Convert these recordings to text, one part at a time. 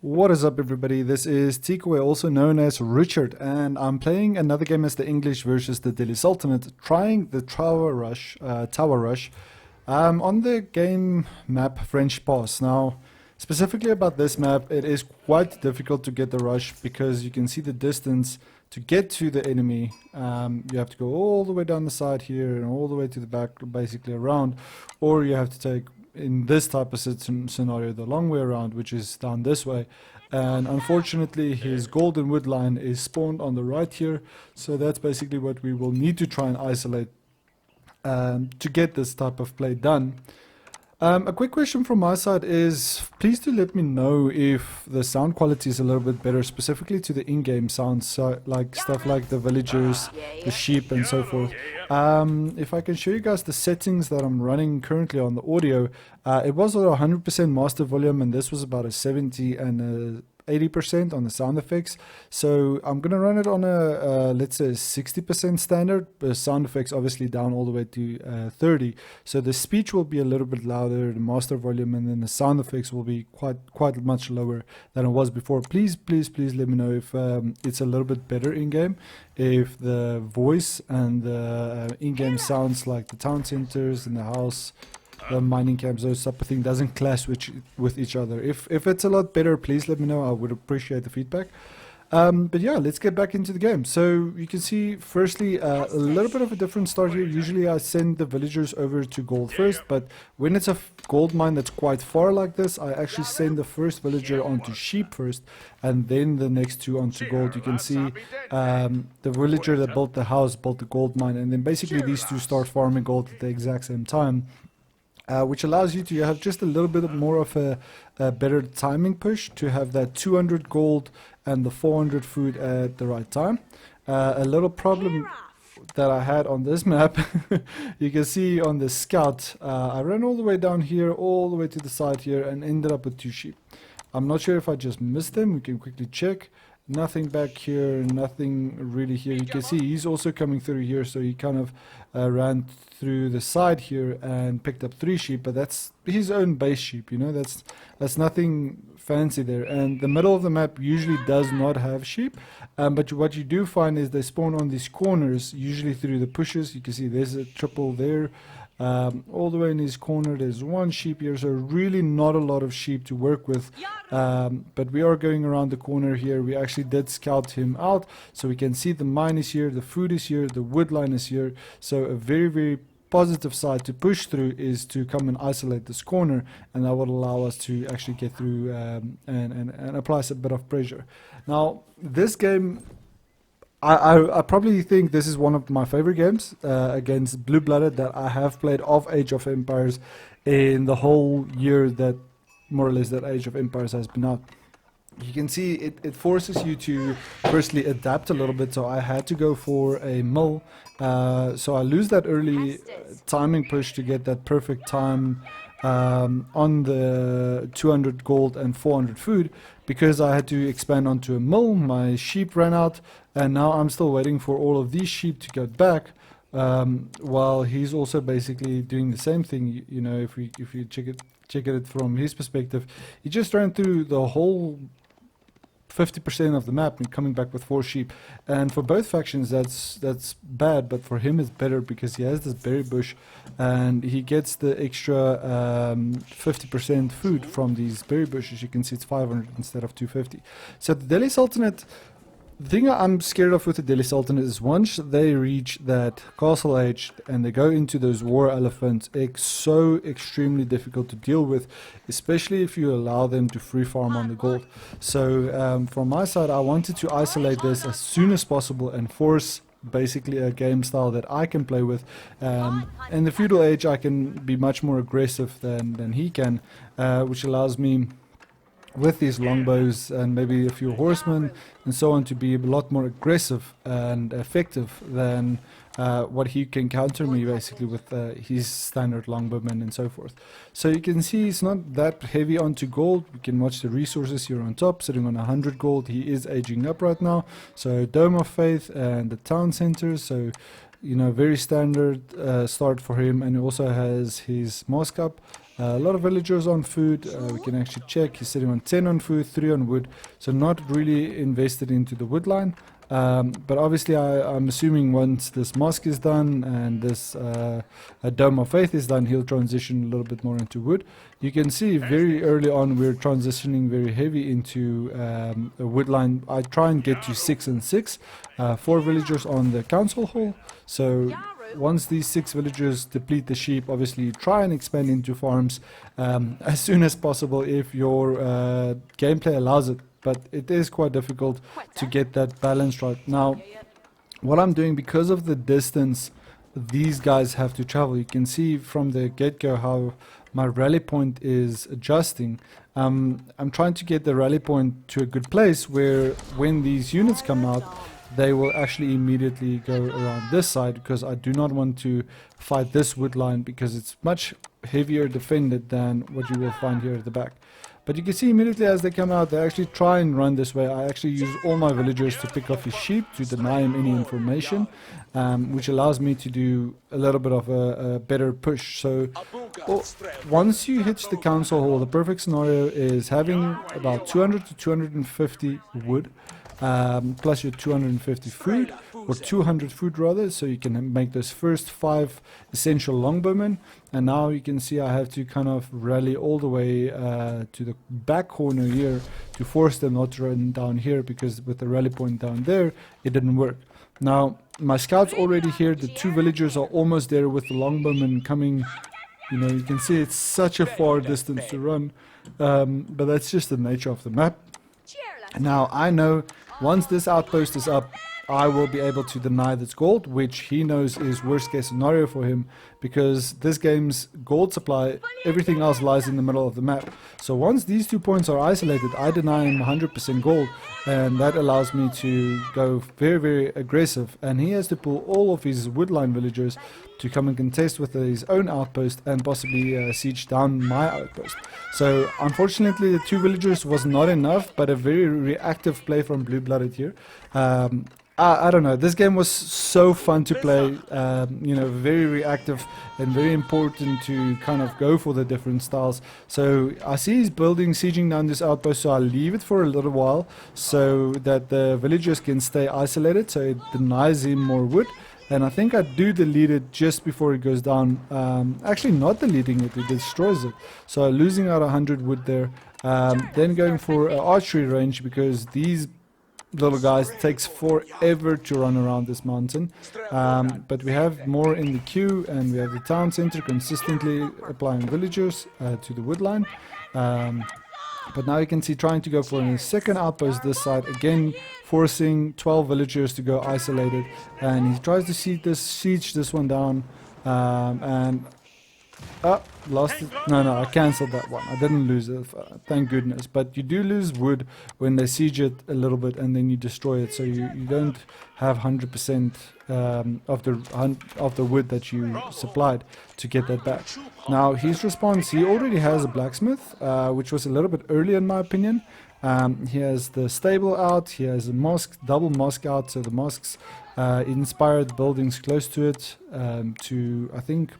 What is up, everybody? This is Tikwe, also known as Richard, and I'm playing another game as the English versus the Delhi Sultanate, trying the Tower Rush, on the game map French Pass. Now, specifically about this map, it is quite difficult to get the rush because you can see the distance to get to the enemy. You have to go all the way down the side here and all the way to the back, basically around, or you have to take, in this type of scenario, the long way around, which is down this way. And unfortunately his golden wood line is spawned on the right here, so that's basically what we will need to try and isolate to get this type of play done. A quick question from my side is, please do let me know if the sound quality is a little bit better, specifically to the in-game sounds, so like stuff like the villagers, the sheep and so forth. If I can show you guys the settings that I'm running currently on the audio, it was at 100% master volume, and this was about a 70 and a 80% on the sound effects. So I'm gonna run it on a let's say 60% standard, but sound effects obviously down all the way to 30. So the speech will be a little bit louder, the master volume, and then the sound effects will be quite much lower than it was before. Please let me know if it's a little bit better in game, if the voice and the in-game sounds like the town centers and the house, the mining camps, those type of thing, doesn't clash with each other. If it's a lot better, please let me know. I would appreciate the feedback. But yeah, let's get back into the game. So you can see, firstly, a little bit of a different start here. Usually I send the villagers over to gold first, but when it's a gold mine that's quite far like this, I actually send the first villager onto sheep first, and then the next two onto gold. You can see the villager that built the house built the gold mine, and then basically these two start farming gold at the exact same time. Which allows you to have just a little bit more of a better timing push to have that 200 gold and the 400 food at the right time. A little problem that I had on this map, you can see on the scout, I ran all the way down here, all the way to the side here, and ended up with 2 sheep. I'm not sure if I just missed them. We can quickly check. Nothing back here, nothing really here. You can see he's also coming through here, so he kind of ran through the side here and picked up 3 sheep, but that's his own base sheep, you know, that's nothing fancy there. And the middle of the map usually does not have sheep, but what you do find is they spawn on these corners, usually through the pushes. You can see there's a triple there. All the way in this corner there's 1 sheep here, so really not a lot of sheep to work with, but we are going around the corner here. We actually did scout him out, so we can see the mine is here, the food is here, the wood line is here. So a very positive side to push through is to come and isolate this corner, and that will allow us to actually get through and apply a bit of pressure. Now this game, I probably think this is one of my favorite games against Blue Blooded that I have played of Age of Empires in the whole year that more or less that Age of Empires has been out. You can see it forces you to firstly adapt a little bit, so I had to go for a mill, so I lose that early timing push to get that perfect time on the 200 gold and 400 food, because I had to expand onto a mill. My sheep ran out, and now I'm still waiting for all of these sheep to get back, while he's also basically doing the same thing. You know, if you check it from his perspective, he just ran through the whole 50% of the map and coming back with 4 sheep. And for both factions that's bad, but for him it's better because he has this berry bush and he gets the extra 50% food from these berry bushes. You can see it's 500 instead of 250. So the Delhi Sultanate, the thing I'm scared of with the Delhi Sultanate is once they reach that castle age and they go into those war elephants, it's so extremely difficult to deal with, especially if you allow them to free farm on the gold. So from my side, I wanted to isolate this as soon as possible and force basically a game style that I can play with. In the feudal age, I can be much more aggressive than he can, which allows me, with these longbows and maybe a few horsemen and so on, to be a lot more aggressive and effective than what he can counter me basically with his standard longbowmen and so forth. So you can see it's not that heavy onto gold. We can watch the resources here on top, sitting on 100 gold. He is aging up right now. So Dome of Faith and the town center, so you know, very standard start for him, and he also has his mosque up. A lot of villagers on food. We can actually check. He's sitting on 10 on food, 3 on wood. So not really invested into the wood line. But obviously I'm assuming once this mosque is done and this a Dome of Faith is done, he'll transition a little bit more into wood. You can see very early on we're transitioning very heavy into a wood line. I try and get to 6 and 6, 4 villagers on the council hall. So once these 6 villagers deplete the sheep, obviously try and expand into farms as soon as possible if your gameplay allows it. But it is quite difficult to get that balance right. Now, what I'm doing, because of the distance these guys have to travel, you can see from the get-go how my rally point is adjusting. I'm trying to get the rally point to a good place where when these units come out, they will actually immediately go around this side, because I do not want to fight this wood line because it's much heavier defended than what you will find here at the back. But you can see immediately as they come out, they actually try and run this way. I actually use all my villagers to pick off his sheep to deny him any information, which allows me to do a little bit of a better push. So once you hit the council hall, the perfect scenario is having about 200 to 250 wood, plus your 250 food, or 200 food rather, so you can make those first 5 essential longbowmen. And now you can see I have to kind of rally all the way to the back corner here to force them not to run down here, because with the rally point down there it didn't work. Now my scouts already here, the 2 villagers are almost there with the longbowmen coming. You know, you can see it's such a far distance to run, but that's just the nature of the map. Now I know once this outpost is up, I will be able to deny this gold, which he knows is worst case scenario for him, because this game's gold supply, everything else lies in the middle of the map. So once these 2 points are isolated, I deny him 100% gold, and that allows me to go very, very aggressive, and he has to pull all of his woodline villagers to come and contest with his own outpost and possibly siege down my outpost. So unfortunately the 2 villagers was not enough, but a very reactive play from Blue Blooded here. I don't know, this game was so fun to play, you know, very reactive and very important to kind of go for the different styles. So I see he's building, sieging down this outpost, so I'll leave it for a little while so that the villagers can stay isolated, so it denies him more wood. And I think I do delete it just before it goes down. Actually not deleting it, it destroys it. So losing out 100 wood there. Then going for archery range, because these little guys takes forever to run around this mountain, but we have more in the queue, and we have the town center consistently applying villagers to the wood line. But now you can see trying to go for a second outpost this side, again forcing 12 villagers to go isolated, and he tries to siege this one down, and lost it. No, I cancelled that one. I didn't lose it, thank goodness. But you do lose wood when they siege it a little bit and then you destroy it, so you don't have 100% of the wood that you supplied to get that back. Now his response, he already has a blacksmith, which was a little bit early in my opinion. He has the stable out, he has a mosque, double mosque out, so the mosques inspired buildings close to it to, I think,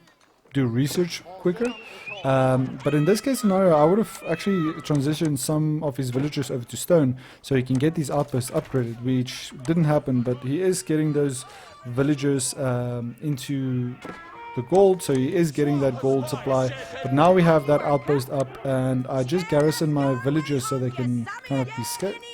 do research quicker. But in this case scenario, I would have actually transitioned some of his villagers over to stone so he can get these outposts upgraded, which didn't happen, but he is getting those villagers into the gold, so he is getting that gold supply. But now we have that outpost up, and I just garrison my villagers so they can kind of be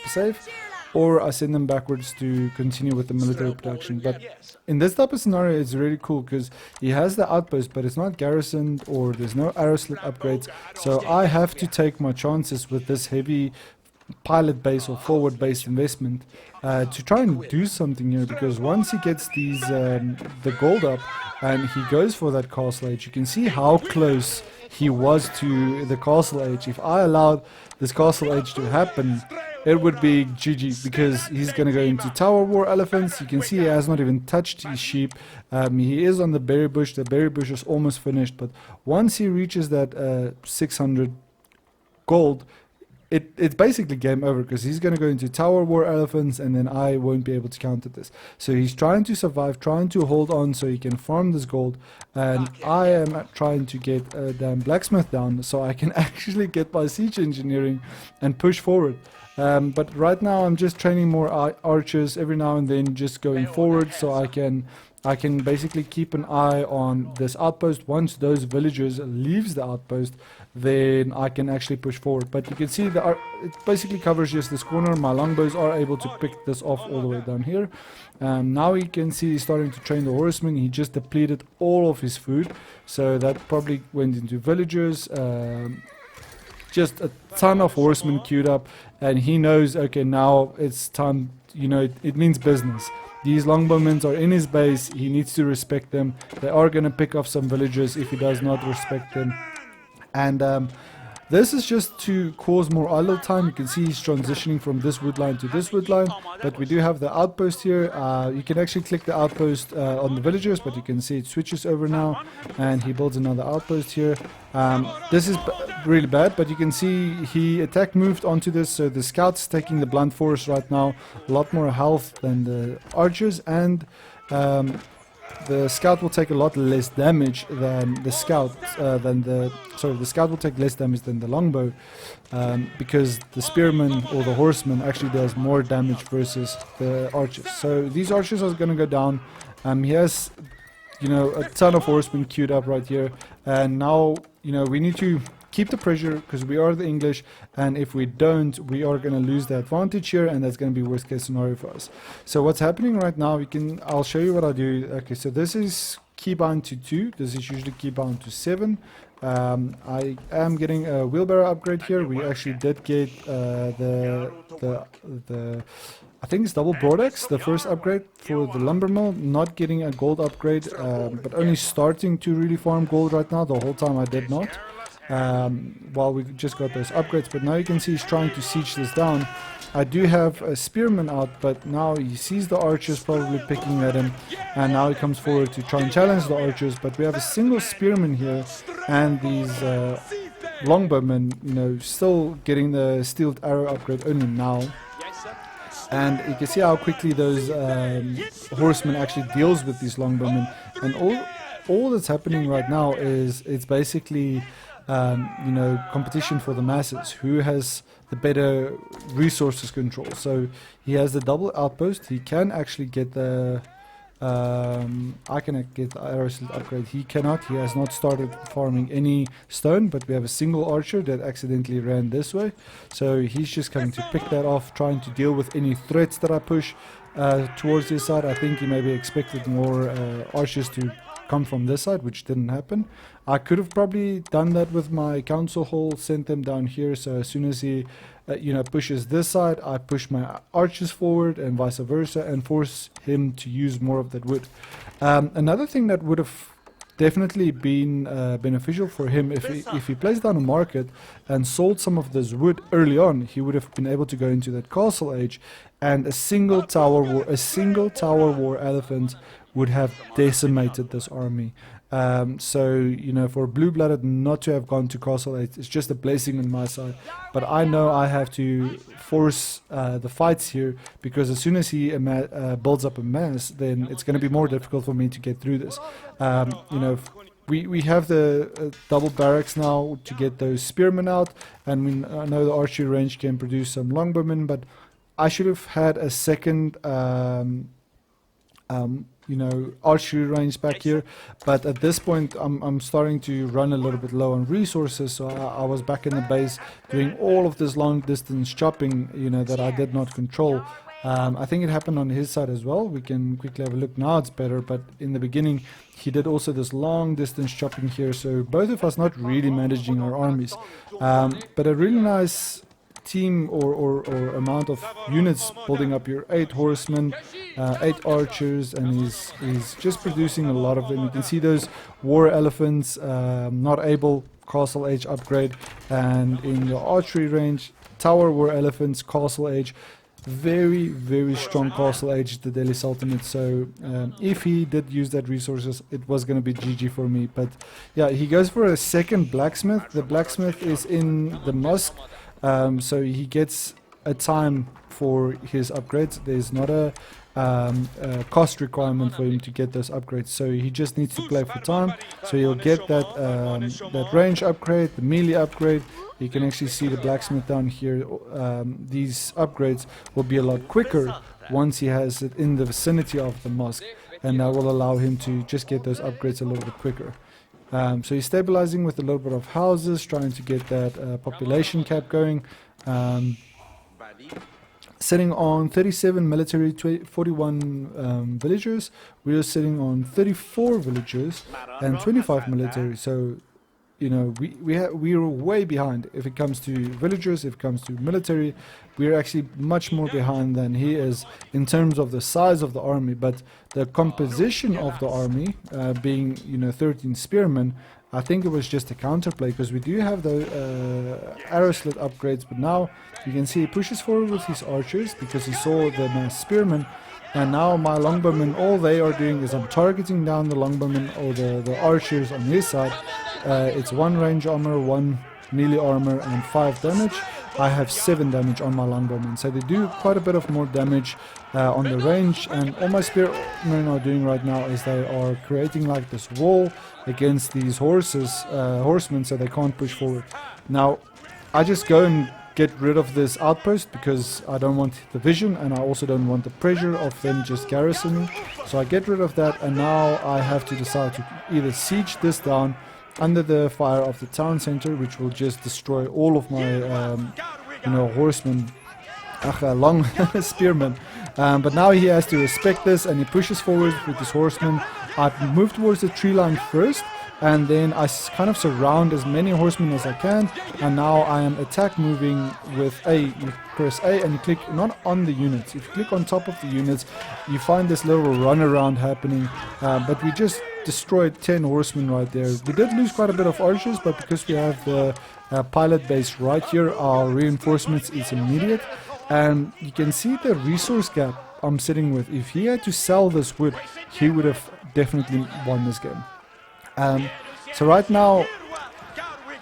safe, or I send them backwards to continue with the military production. But in this type of scenario, it's really cool because he has the outpost, but it's not garrisoned, or there's no arrow slit upgrades. So I have to take my chances with this heavy pilot base or forward based investment to try and do something here, because once he gets these the gold up and he goes for that castle age, you can see how close he was to the castle age. If I allowed this castle age to happen, it would be GG, because he's going to go into tower war elephants. You can see he has not even touched his sheep. He is on the berry bush. The berry bush is almost finished, but once he reaches that 600 gold, it's basically game over because he's going to go into Tower War Elephants and then I won't be able to counter this. So he's trying to survive, trying to hold on so he can farm this gold, and I am trying to get a damn blacksmith down so I can actually get my siege engineering and push forward. But right now I'm just training more archers every now and then, just going forward so I can basically keep an eye on this outpost. Once those villagers leaves the outpost, then I can actually push forward. But you can see it basically covers just this corner. My longbows are able to pick this off all the way down here. Now you can see he's starting to train the horsemen. He just depleted all of his food, so that probably went into villagers. Just a ton of horsemen queued up, and he knows, okay, now it's time, you know, it means business. These longbowmen are in his base, he needs to respect them. They are going to pick off some villagers if he does not respect them. And this is just to cause more idle time. You can see he's transitioning from this wood line to this wood line, but we do have the outpost here. You can actually click the outpost on the villagers, but you can see it switches over now, and he builds another outpost here. This is really bad, but you can see he moved onto this, so the scout's taking the blunt force right now, a lot more health than the archers, and the scout will take a lot less damage than the scout, the scout will take less damage than the longbow, because the spearman or the horseman actually does more damage versus the archers. So these archers are going to go down. He has, you know, a ton of horsemen queued up right here, and now, you know, we need to keep the pressure because we are the English, and if we don't, we are going to lose the advantage here, and that's going to be worst case scenario for us. So what's happening right now, I'll show you what I do. Okay, so this is keybound to 2, this is usually keybound to 7. I am getting a wheelbarrow upgrade here. We actually did get I think it's double broadaxe, the first upgrade for the lumber mill. Not getting a gold upgrade, but only starting to really farm gold right now. The whole time I did not. While we just got those upgrades, but now you can see he's trying to siege this down. I do have a spearman out, but now he sees the archers probably picking at him, and now he comes forward to try and challenge the archers, but we have a single spearman here, and these longbowmen, you know, still getting the steeled arrow upgrade only now. And you can see how quickly those horsemen actually deals with these longbowmen, and all that's happening right now is it's basically you know, competition for the masses, who has the better resources control. So he has the double outpost. He can actually get the I can get the arrow slot upgrade. He cannot. He has not started farming any stone, but we have a single archer that accidentally ran this way, so he's just coming to pick that off, trying to deal with any threats that I push towards this side. I think he maybe expected more archers to come from this side, which didn't happen. I could have probably done that with my council hall, sent them down here, so as soon as he you know, pushes this side, I push my archers forward and vice versa, and force him to use more of that wood. Another thing that would have definitely been beneficial for him, if he placed down a market and sold some of this wood early on, he would have been able to go into that castle age, and a single tower war elephant would have decimated this army. So, you know, for Blue-Blooded not to have gone to Castle 8, it's just a blessing on my side. But I know I have to force the fights here, because as soon as he builds up a mass, then it's going to be more difficult for me to get through this. You know, we have the double barracks now to get those spearmen out, and I know the archery range can produce some longbowmen, but I should have had a second you know, archery range back here, but at this point I'm starting to run a little bit low on resources, so I was back in the base doing all of this long distance chopping, you know, that I did not control. I think it happened on his side as well. We can quickly have a look. Now it's better, but in the beginning he did also this long distance chopping here, so both of us not really managing our armies, but a really nice team or amount of units building up your 8 horsemen, 8 archers, and he's just producing a lot of them. You can see those war elephants, not able, castle age upgrade, and in the archery range, tower war elephants, castle age, very strong castle age, the Delhi Sultanate. So if he did use that resources, it was going to be GG for me. But yeah, he goes for a second blacksmith. The blacksmith is in the mosque. So he gets a time for his upgrades. There's not a cost requirement for him to get those upgrades, so he just needs to play for time. So he'll get that range upgrade, the melee upgrade. You can actually see the blacksmith down here. These upgrades will be a lot quicker once he has it in the vicinity of the mosque, and that will allow him to just get those upgrades a little bit quicker. So he's stabilizing with a little bit of houses, trying to get that population cap going. Sitting on 37 military, 41 villagers. We are sitting on 34 villagers and 25 military. So, you know, we are way behind if it comes to villagers, if it comes to military. We are actually much more behind than he is in terms of the size of the army, but the composition of the army, being, you know, 13 spearmen, I think it was just a counterplay, because we do have the arrow slit upgrades, but now you can see he pushes forward with his archers because he saw the mass spearmen, and now my longbowmen, all they are doing is I'm targeting down the longbowmen or the archers on his side. It's 1 range armor, 1 melee armor and 5 damage. I have 7 damage on my longbowmen, so they do quite a bit of more damage on the range, and all my spearmen are doing right now is they are creating like this wall against these horsemen, so they can't push forward. Now I just go and get rid of this outpost because I don't want the vision, and I also don't want the pressure of them just garrisoning. So I get rid of that, and now I have to decide to either siege this down under the fire of the town center, which will just destroy all of my you know, horsemen, long spearmen. But now he has to respect this, and he pushes forward with his horsemen. I move towards the tree line first, and then I kind of surround as many horsemen as I can, and now I am attack moving with A. You press A and you click not on the units. If you click on top of the units, you find this little run around happening, but we just destroyed 10 horsemen right there. We did lose quite a bit of archers, but because we have the pilot base right here, our reinforcements is immediate, and you can see the resource gap I'm sitting with. If he had to sell this wood, he would have definitely won this game. So right now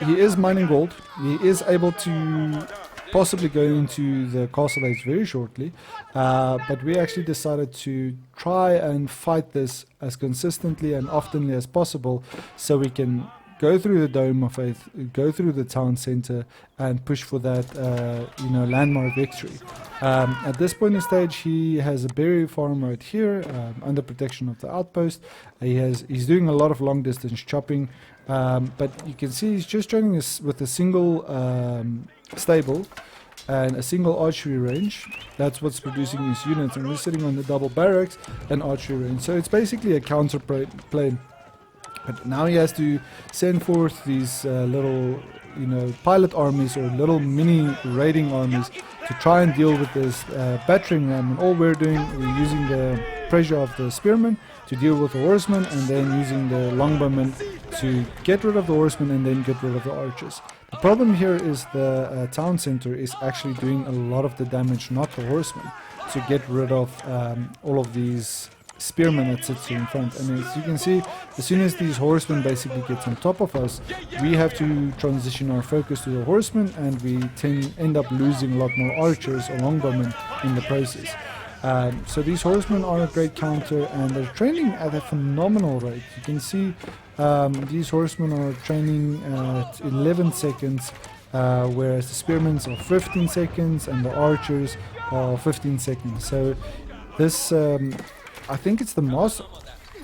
he is mining gold. He is able to possibly go into the castle age very shortly, but we actually decided to try and fight this as consistently and oftenly as possible, so we can go through the Dome of Faith, go through the town center, and push for that you know, landmark victory. At this point in stage, he has a berry farm right here under protection of the outpost. He's doing a lot of long distance chopping, but you can see he's just joining us with a single stable and a single archery range. That's what's producing his units, and we're sitting on the double barracks and archery range. So it's basically a counter plane. But now he has to send forth these little, you know, pilot armies or little mini raiding armies to try and deal with this battering ram. And all we're doing, we're using the pressure of the spearmen to deal with the horsemen, and then using the longbowmen to get rid of the horsemen and then get rid of the archers. The problem here is the town center is actually doing a lot of the damage, not the horsemen, to get rid of all of these spearmen that sits here in front. And as you can see, as soon as these horsemen basically get on top of us, we have to transition our focus to the horsemen, and we end up losing a lot more archers or longbowmen in the process. So these horsemen are a great counter, and they're training at a phenomenal rate. You can see these horsemen are training at 11 seconds, whereas the spearmen are 15 seconds and the archers are 15 seconds. So this I think it's the moss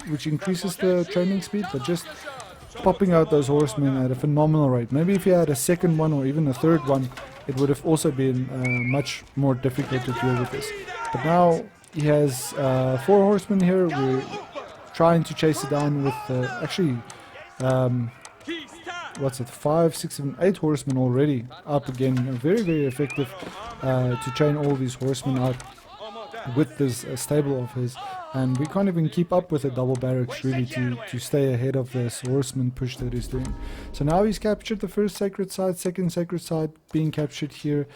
which increases the training speed, but just popping out those horsemen at a phenomenal rate. Maybe if you had a second one or even a third one, it would have also been much more difficult to deal with this. But now he has 4 horsemen here. We're trying to chase it down with actually what's it, 5, 6, 7, 8 horsemen already up again. Very, very effective to train all these horsemen out with this stable of his, and we can't even keep up with the double barracks really to stay ahead of this horseman push that he's doing. So now he's captured the first sacred site, second sacred site being captured here.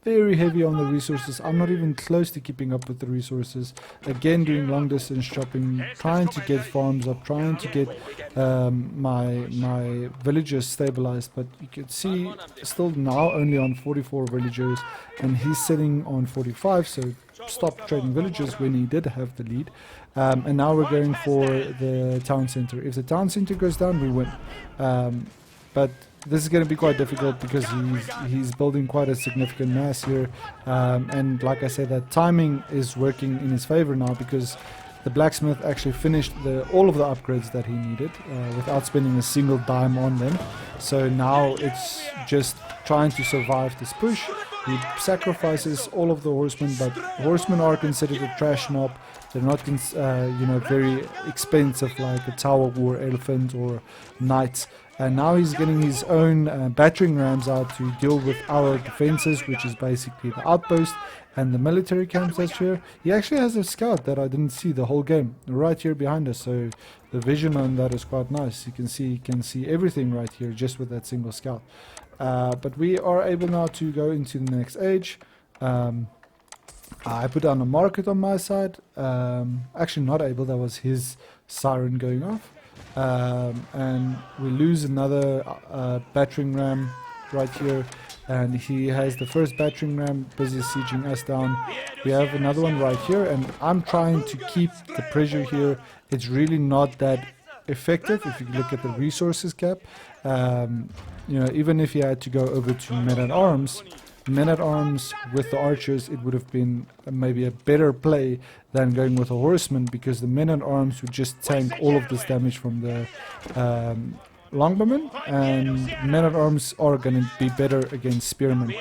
very heavy on the resources. I'm not even close to keeping up with the resources. Again, doing long distance shopping, trying to get farms up, trying to get my villagers stabilized. But you can see still now only on 44 villagers, and he's sitting on 45. So stopped trading villagers when he did have the lead. And now we're going for the town center. If the town center goes down, we win. But this is going to be quite difficult because he's building quite a significant mass here, and like I said, that timing is working in his favor now because the blacksmith actually finished all of the upgrades that he needed without spending a single dime on them. So now it's just trying to survive this push. He sacrifices all of the horsemen, but horsemen are considered a trash mob. They're not very expensive like a tower war elephant or knights. And now he's getting his own battering rams out to deal with our defenses, which is basically the outpost and the military camps that's here. He actually has a scout that I didn't see the whole game, right here behind us. So the vision on that is quite nice. You can see everything right here just with that single scout. But we are able now to go into the next age. I put down a market on my side. Actually not able, that was his siren going off. And we lose another battering ram right here, and he has the first battering ram busy sieging us down. We have another one right here, and I'm trying to keep the pressure here. It's really not that effective if you look at the resources cap. Even if you had to go over to men-at-arms with the archers, it would have been maybe a better play than going with a horseman, because the men-at-arms would just tank all of this damage from the longbowmen, and men-at-arms are going to be better against spearmen,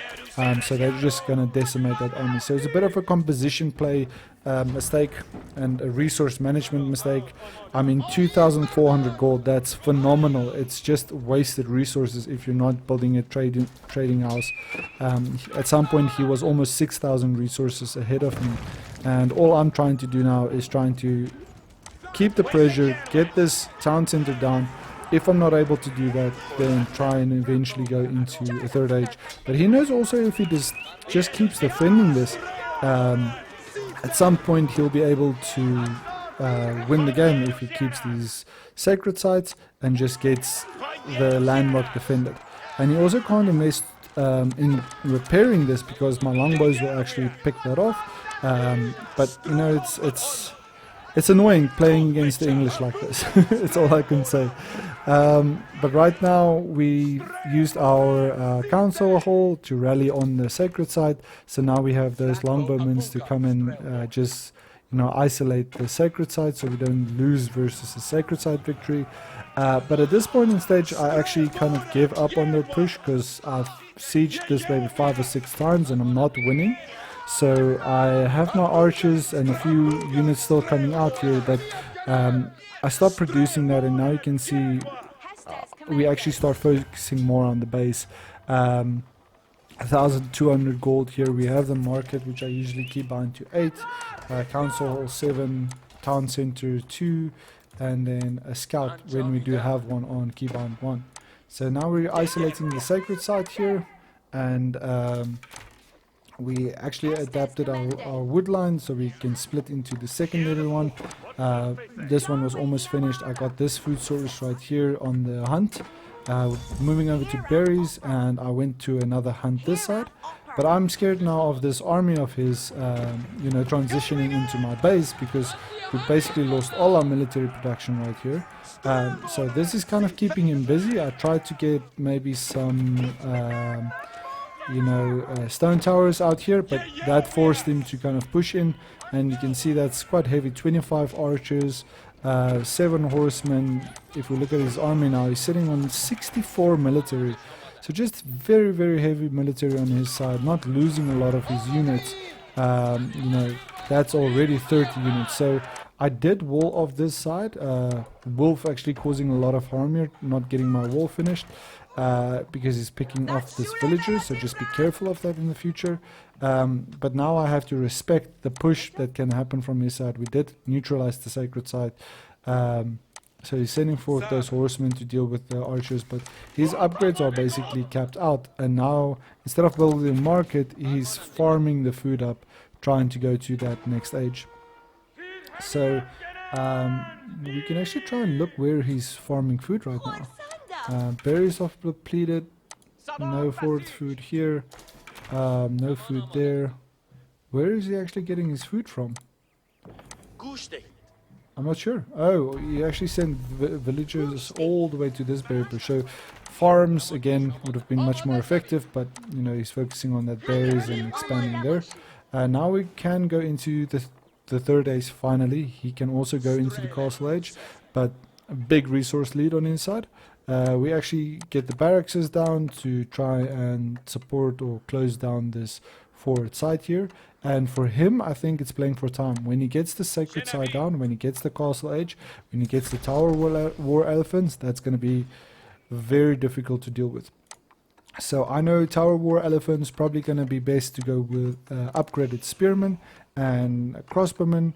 so they're just going to decimate that army. So it's a bit of a composition play mistake and a resource management mistake. I mean, 2,400 gold, that's phenomenal. It's just wasted resources if you're not building a trading house. At some point he was almost 6,000 resources ahead of me, and all I'm trying to do now is trying to keep the pressure, get this town center down. If I'm not able to do that, then try and eventually go into a third age. But he knows also if he just keeps defending this, at some point he'll be able to win the game if he keeps these sacred sites and just gets the landmark defended. And he also kind of missed in repairing this, because my longbows will actually pick that off. But you know, it's annoying playing against the English like this. It's all I can say. But right now we used our council hall to rally on the sacred site. So now we have those longbowmen to come and just isolate the sacred site, so we don't lose versus a sacred site victory. But at this point in stage, I actually kind of give up on the push, because I've sieged this maybe 5 or 6 times and I'm not winning. So I have my archers and a few units still coming out here, but I stopped producing that, and now you can see we actually start focusing more on the base. 1,200 gold here. We have the market, which I usually keep down to 8, council hall 7, town center 2, and then a scout when we do have one on keybound 1. So now we're isolating the sacred site here, and we actually adapted our wood line so we can split into the secondary one. This one was almost finished. I got this food source right here on the hunt. Moving over to berries, and I went to another hunt this side. But I'm scared now of this army of his, transitioning into my base, because we basically lost all our military production right here. So this is kind of keeping him busy. I tried to get maybe some stone towers out here, but that forced him to kind of push in, and you can see that's quite heavy. 25 archers, 7 horsemen. If we look at his army now, he's sitting on 64 military, so just very, very heavy military on his side, not losing a lot of his units. That's already 30 units. So I did wall off this side. Wolf actually causing a lot of harm here, not getting my wall finished. Because he's picking off this villager, so just be careful of that in the future. But now I have to respect the push that can happen from his side. We did neutralize the sacred site. So he's sending forth those horsemen to deal with the archers, but his upgrades are basically capped out. And now, instead of building a market, he's farming the food up, trying to go to that next age. So we can actually try and look where he's farming food right now. Berries are depleted, no forward food here, no food there. Where is he actually getting his food from? I'm not sure. Oh, he actually sent villagers all the way to this berry bush. So farms, again, would have been much more effective, but, you know, he's focusing on that berries and expanding there. Now we can go into the third age finally. He can also go into the castle age, but a big resource lead on inside. We actually get the barracks down to try and support or close down this forward side here. And for him, I think it's playing for time. When he gets the sacred side down, when he gets the castle age, when he gets the tower war elephants, that's going to be very difficult to deal with. So I know tower war elephants probably going to be best to go with upgraded spearmen and crossbowmen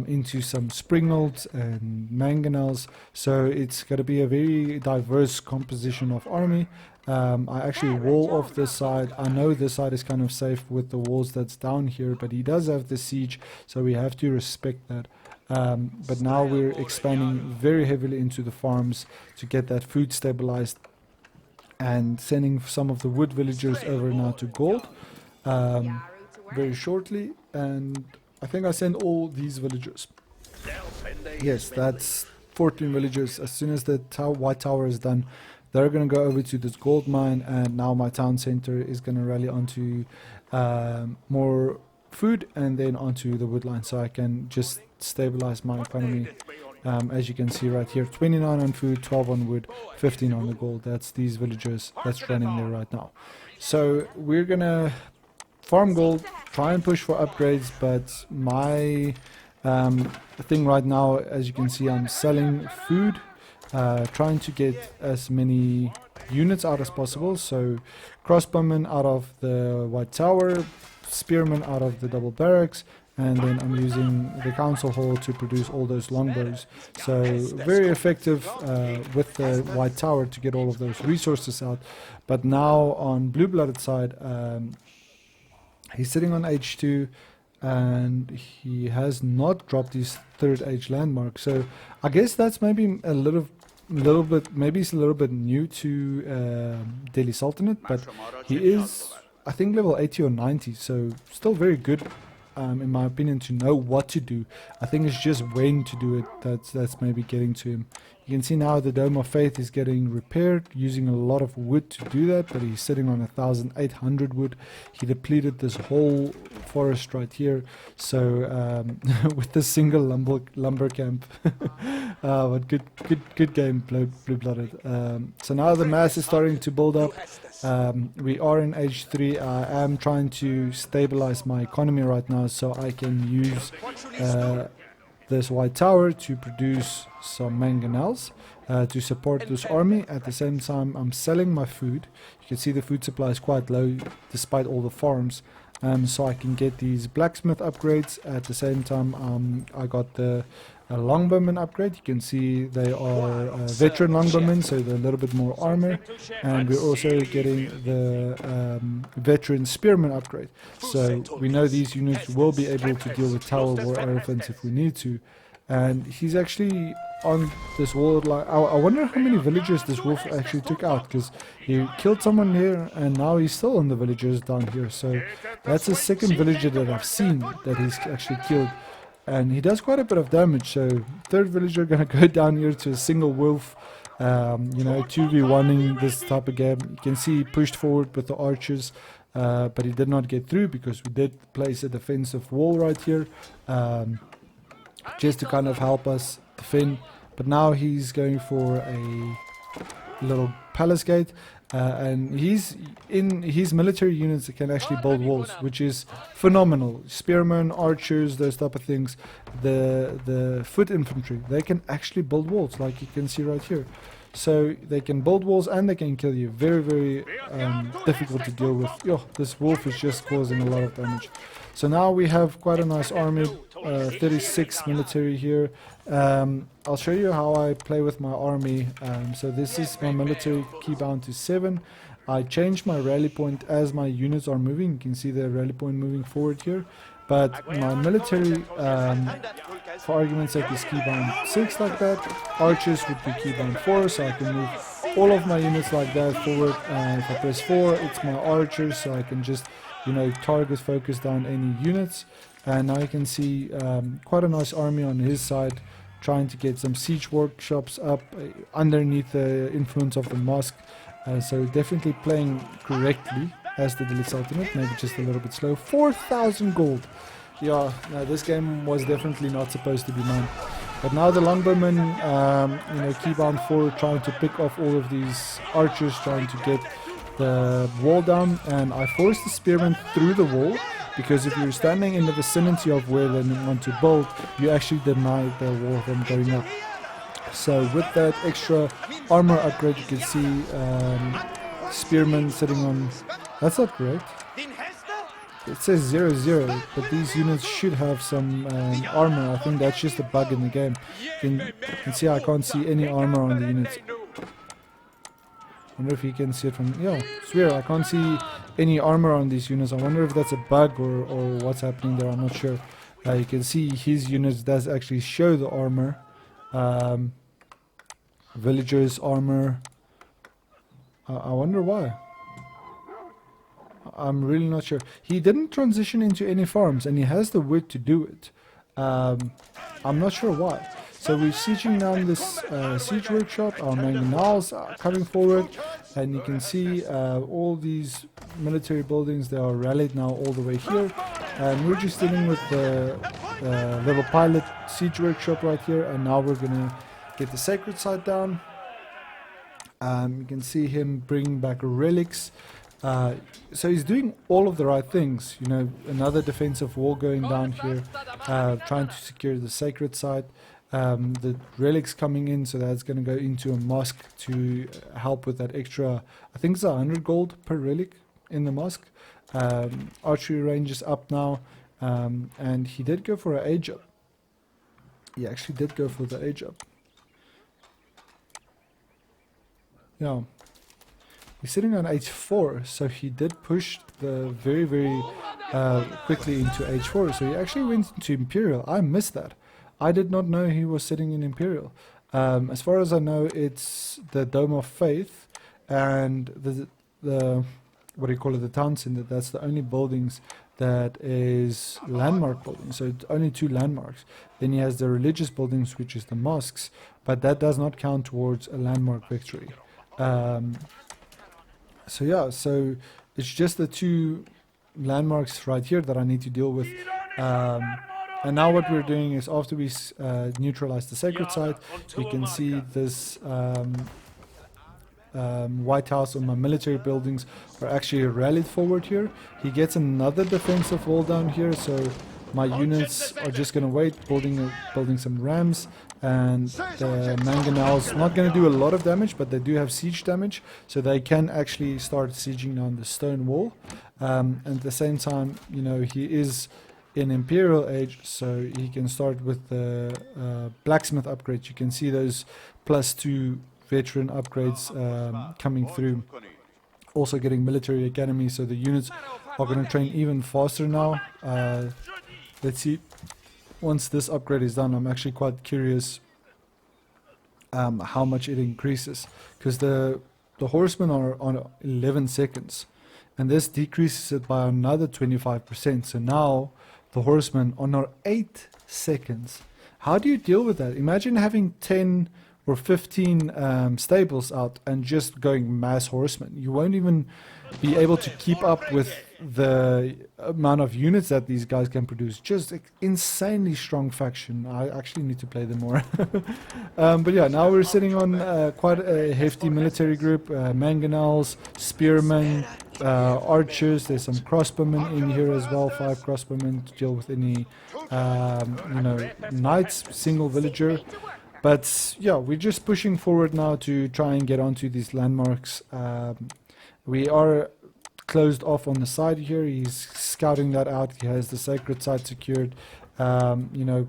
into some springalds and mangonels. So it's going to be a very diverse composition of army. I actually wall off this side. I know this side is kind of safe with the walls that's down here, but he does have the siege, so we have to respect that. But now we're expanding very heavily into the farms to get that food stabilized and sending some of the wood villagers over now to gold very shortly. And I think I send all these villagers. Yes, that's 14 villagers. As soon as the white tower is done, they're going to go over to this gold mine, and now my town center is going to rally onto more food and then onto the wood line, so I can just stabilize my economy. As you can see right here, 29 on food, 12 on wood, 15 on the gold. That's these villagers that's running there right now. So we're going to farm gold, try and push for upgrades, but my thing right now, as you can see, I'm selling food. Trying to get as many units out as possible. So crossbowmen out of the white tower, spearmen out of the double barracks, and then I'm using the council hall to produce all those longbows. So very effective with the white tower to get all of those resources out. But now on blue-blooded side, he's sitting on H2 and he has not dropped his third age landmark. So I guess that's maybe a little bit, maybe he's a little bit new to Delhi Sultanate, but he is, I think, level 80 or 90, so still very good in my opinion to know what to do. I think it's just when to do it that's maybe getting to him. You can see now the Dome of Faith is getting repaired, using a lot of wood to do that, but he's sitting on 1,800 wood. He depleted this whole forest right here, so with the single lumber camp. But good game, blue-blooded. So now the mass is starting to build up. We are in age 3. I am trying to stabilize my economy right now, so I can use this white tower to produce some mangonels to support this army. At the same time, I'm selling my food. You can see the food supply is quite low despite all the farms, so I can get these blacksmith upgrades. At the same time, I got the longbowman upgrade. You can see they are veteran longbowmen, so they're a little bit more armor, and we're also getting the veteran spearman upgrade. So we know these units will be able to deal with tower war elephants if we need to. And he's actually on this wall line. I wonder how many villagers this wolf actually took out, because he killed someone here and now he's still on the villagers down here. So that's the second villager that I've seen that he's actually killed. And he does quite a bit of damage, so third villager gonna go down here to a single wolf, you know, 2v1ing this type of game. You can see he pushed forward with the archers, but he did not get through because we did place a defensive wall right here, just to kind of help us defend. But now he's going for a little palace gate. And he's in his military units that can actually build walls, which is phenomenal. Spearmen, archers, those type of things. The foot infantry, they can actually build walls, like you can see right here. So they can build walls and they can kill you. Very, very difficult to deal with. Yo, this wolf is just causing a lot of damage. So now we have quite a nice army, 36 military here. I'll show you how I play with my army. So this is my military keybound to 7. I change my rally point as my units are moving. You can see the rally point moving forward here. But my military, for argument's sake, is keybound 6 like that. Archers would be keybound 4, so I can move all of my units like that forward. If I press 4, it's my archers, so I can just, you know, target focus down any units. And now you can see quite a nice army on his side, trying to get some siege workshops up underneath the influence of the mosque. So definitely playing correctly as the Delhi Sultanate, maybe just a little bit slow. 4,000 gold. Yeah, no, this game was definitely not supposed to be mine. But now the longbowmen, you know, keybound 4, trying to pick off all of these archers, trying to get the wall down. And I forced the spearmen through the wall, because if you're standing in the vicinity of where they want to build, you actually deny the wall from going up. So with that extra armor upgrade, you can see spearmen sitting on... That's not correct. It says 0-0, but these units should have some armor. I think that's just a bug in the game. You can see I can't see any armor on the units. Wonder if you can see it from... Yeah, swear, I can't see any armor on these units. I wonder if that's a bug or what's happening there. I'm not sure. You can see his units does actually show the armor. Villagers armor. I wonder why. I'm really not sure. He didn't transition into any farms, and he has the wood to do it. I'm not sure why. So we're sieging down this siege workshop. Our mangonels are coming forward, and you can see all these military buildings. They are rallied now all the way here, and we're just dealing with the little pilot siege workshop right here. And now we're gonna get the sacred site down. You can see him bringing back relics. So he's doing all of the right things, you know, another defensive wall going down here, trying to secure the sacred site, the relics coming in, so that's going to go into a mosque to help with that extra, I think it's 100 gold per relic in the mosque. Archery range is up now, and he did go for an age up. He actually did go for the age up. Yeah. He's sitting on H4, so he did push the very quickly into H4. So he actually went into Imperial. I missed that. I did not know he was sitting in Imperial. As far as I know, it's the Dome of Faith and the what do you call it, the town center. That's the only buildings that is landmark buildings. So it's only 2 landmarks. Then he has the religious buildings, which is the mosques, but that does not count towards a landmark victory. So yeah, so it's just the 2 landmarks right here that I need to deal with. And now what we're doing is, after we neutralize the sacred site, you can see this White House on my military buildings are actually rallied forward here. He gets another defensive wall down here, so my units are just going to wait, building some rams. And the mangonels not going to do a lot of damage, but they do have siege damage, so they can actually start sieging down the stone wall. And at the same time, you know, he is in Imperial Age, so he can start with the blacksmith upgrades. You can see those +2 veteran upgrades coming through. Also getting military academy, so the units are going to train even faster now. Let's see. Once this upgrade is done, I'm actually quite curious how much it increases, because the horsemen are on 11 seconds, and this decreases it by another 25%. So now the horsemen are now 8 seconds. How do you deal with that? Imagine having 10 or 15 stables out and just going mass horsemen. You won't even be able to keep up with the amount of units that these guys can produce. Just insanely strong faction. I actually need to play them more. But yeah, now we're sitting on quite a hefty military group. Mangonels, spearmen, archers. There's some crossbowmen in here as well. 5 crossbowmen to deal with any you know, knights, single villager. But yeah, we're just pushing forward now to try and get onto these landmarks. We are closed off on the side here. He's scouting that out. He has the sacred site secured. You know,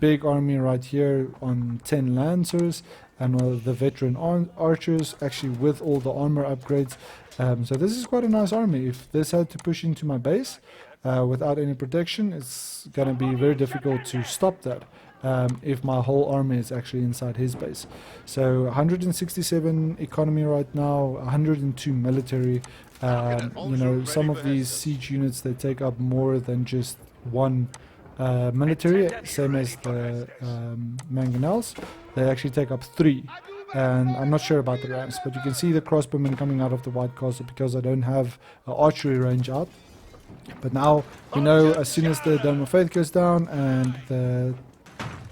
big army right here on 10 lancers and the veteran archers, actually with all the armor upgrades. So this is quite a nice army. If this had to push into my base without any protection, it's gonna be very difficult to stop that. If my whole army is actually inside his base. So 167 economy right now, 102 military. You know, some of these siege units, they take up more than just one military, same as the mangonels. They actually take up 3. And I'm not sure about the rams, but you can see the crossbowmen coming out of the White Castle because I don't have archery range out. But now we know as soon as the Dome of Faith goes down and the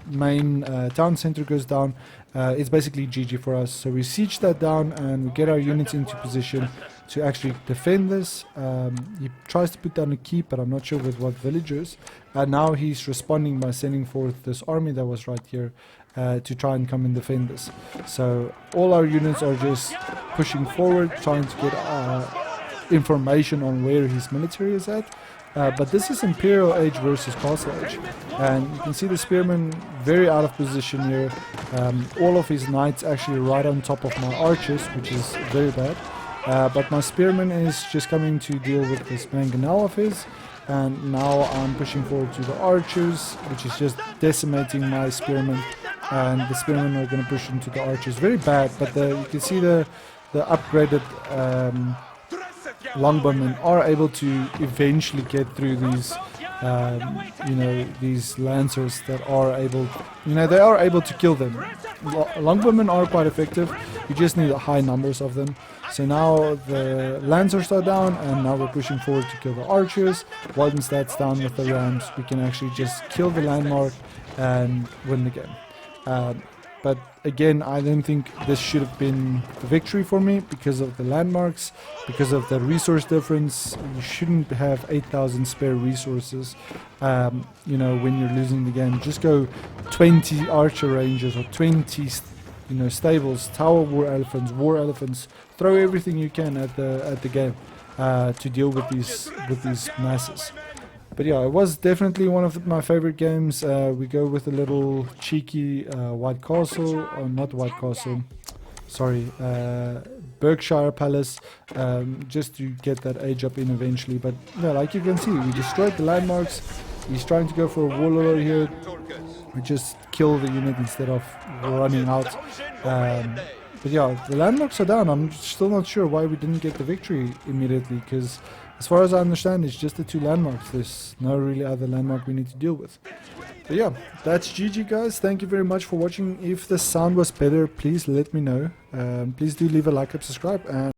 main town center goes down, it's basically GG for us. So we siege that down and we get our units into position to actually defend this. He tries to put down a keep, but I'm not sure with what villagers. And now he's responding by sending forth this army that was right here to try and come and defend this. So all our units are just pushing forward, trying to get information on where his military is at. But this is Imperial Age versus Castle Age, and you can see the spearmen very out of position here. All of his knights actually right on top of my archers, which is very bad. But my spearman is just coming to deal with this mangonel of his, and now I'm pushing forward to the archers, which is just decimating my spearmen, and the spearmen are going to push into the archers. Very bad, but you can see the upgraded longbowmen are able to eventually get through these, you know, these lancers that are able, you know, they are able to kill them. Longbowmen are quite effective. You just need high numbers of them. So now the lancers are down, and now we're pushing forward to kill the archers. Once that's down with the rams, we can actually just kill the landmark and win the game. But again, I don't think this should have been the victory for me because of the landmarks, because of the resource difference. You shouldn't have 8,000 spare resources, you know, when you're losing the game. Just go 20 archer ranges or 20, you know, stables, tower war elephants. Throw everything you can at the game to deal with these masses. But yeah, it was definitely one of my favorite games. We go with a little cheeky White Castle, or not White Castle, sorry, Berkshire Palace, just to get that age up in eventually. But yeah, like you can see, we destroyed the landmarks. He's trying to go for a warlord here. We just kill the unit instead of running out. But yeah, the landmarks are down. I'm still not sure why we didn't get the victory immediately, because as far as I understand, it's just the 2 landmarks. There's no really other landmark we need to deal with. But yeah, that's GG, guys. Thank you very much for watching. If the sound was better, please let me know. Please do leave a like and subscribe. And